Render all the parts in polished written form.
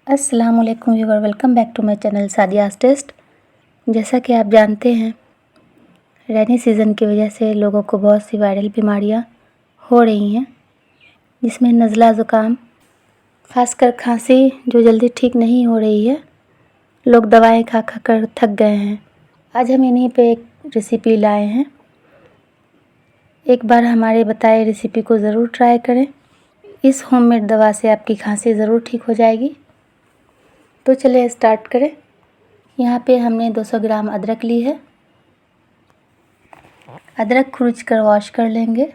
अस्सलामुअलैकुम viewer, welcome back to my channel Sadia's taste. जैसा कि आप जानते हैं, रेनी सीज़न की वजह से लोगों को बहुत सी वायरल बीमारियां हो रही हैं, जिसमें नज़ला ज़ुकाम, ख़ासकर खांसी जो जल्दी ठीक नहीं हो रही है। लोग दवाएं खा खा कर थक गए हैं। आज हम इन्हीं पे एक रेसिपी लाए हैं। एक बार हमारे बताए रेसिपी को ज़रूर ट्राई करें। इस होममेड दवा से आपकी खांसी ज़रूर ठीक हो जाएगी। तो चलिए स्टार्ट करें। यहाँ पे हमने 200 ग्राम अदरक ली है। अदरक खुरच कर वॉश कर लेंगे।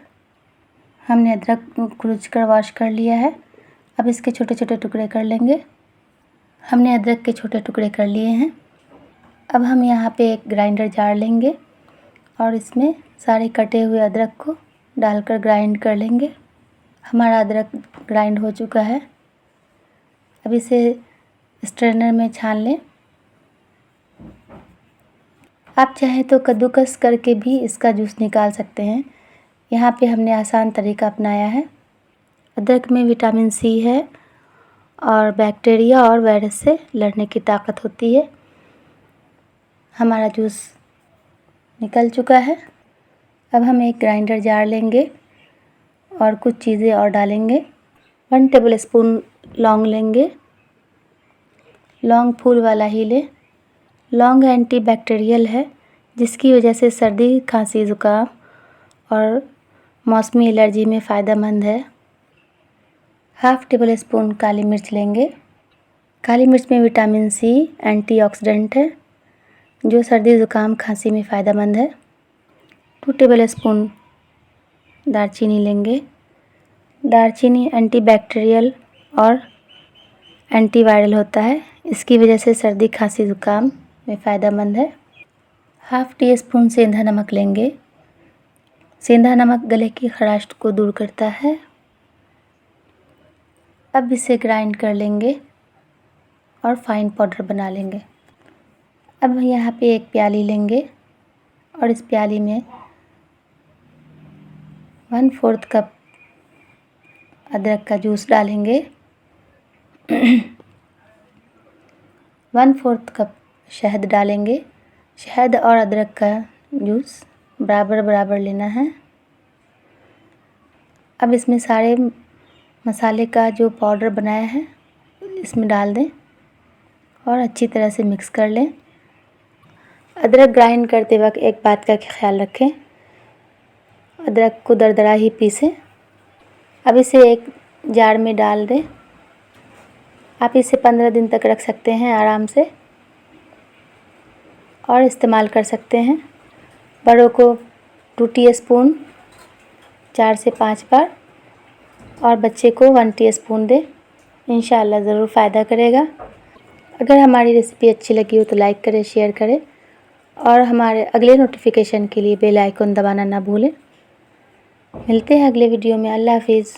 हमने अदरक खुरच कर वॉश कर लिया है। अब इसके छोटे छोटे टुकड़े कर लेंगे। हमने अदरक के छोटे टुकड़े कर लिए हैं। अब हम यहाँ पे एक ग्राइंडर जार लेंगे और इसमें सारे कटे हुए अदरक को डालकर ग्राइंड कर लेंगे। हमारा अदरक ग्राइंड हो चुका है। अब इसे स्ट्रेनर में छान लें। आप चाहें तो कद्दूकस करके भी इसका जूस निकाल सकते हैं। यहाँ पे हमने आसान तरीका अपनाया है। अदरक में विटामिन सी है और बैक्टीरिया और वायरस से लड़ने की ताकत होती है। हमारा जूस निकल चुका है। अब हम एक ग्राइंडर जार लेंगे और कुछ चीज़ें और डालेंगे। 1 टेबलस्पून लौंग लेंगे। लौंग फूल वाला ही लें। लौंग एंटीबैक्टीरियल है, जिसकी वजह से सर्दी, खांसी, ज़ुकाम और मौसमी एलर्जी में फ़ायदेमंद है। 1/2 टेबलस्पून काली मिर्च लेंगे। काली मिर्च में विटामिन सी एंटीऑक्सीडेंट है, जो सर्दी, ज़ुकाम, खांसी में फ़ायदेमंद है। 2 टेबलस्पून दालचीनी लेंगे। दालचीनी एंटीबैक्टीरियल और एंटीवायरल होता है, इसकी वजह से सर्दी, खांसी, ज़ुकाम में फ़ायदेमंद है। 1/2 टीस्पून सेंधा नमक लेंगे। सेंधा नमक गले की खराश को दूर करता है। अब इसे ग्राइंड कर लेंगे और फाइन पाउडर बना लेंगे। अब यहाँ पे एक प्याली लेंगे और इस प्याली में 1/4 कप अदरक का जूस डालेंगे। 1/4 कप शहद डालेंगे। शहद और अदरक का जूस बराबर बराबर लेना है। अब इसमें सारे मसाले का जो पाउडर बनाया है इसमें डाल दें और अच्छी तरह से मिक्स कर लें। अदरक ग्राइंड करते वक्त एक बात का ख्याल रखें, अदरक को दरदरा ही पीसें। अब इसे एक जार में डाल दें। आप इसे 15 दिन तक रख सकते हैं आराम से और इस्तेमाल कर सकते हैं। बड़ों को 2 टीस्पून 4 से 5 बार और बच्चे को 1 टीस्पून दें। इंशाअल्लाह ज़रूर फ़ायदा करेगा। अगर हमारी रेसिपी अच्छी लगी हो तो लाइक करें, शेयर करें और हमारे अगले नोटिफिकेशन के लिए बेल आइकन दबाना ना भूलें। मिलते हैं अगले वीडियो में। अल्लाह हाफिज़।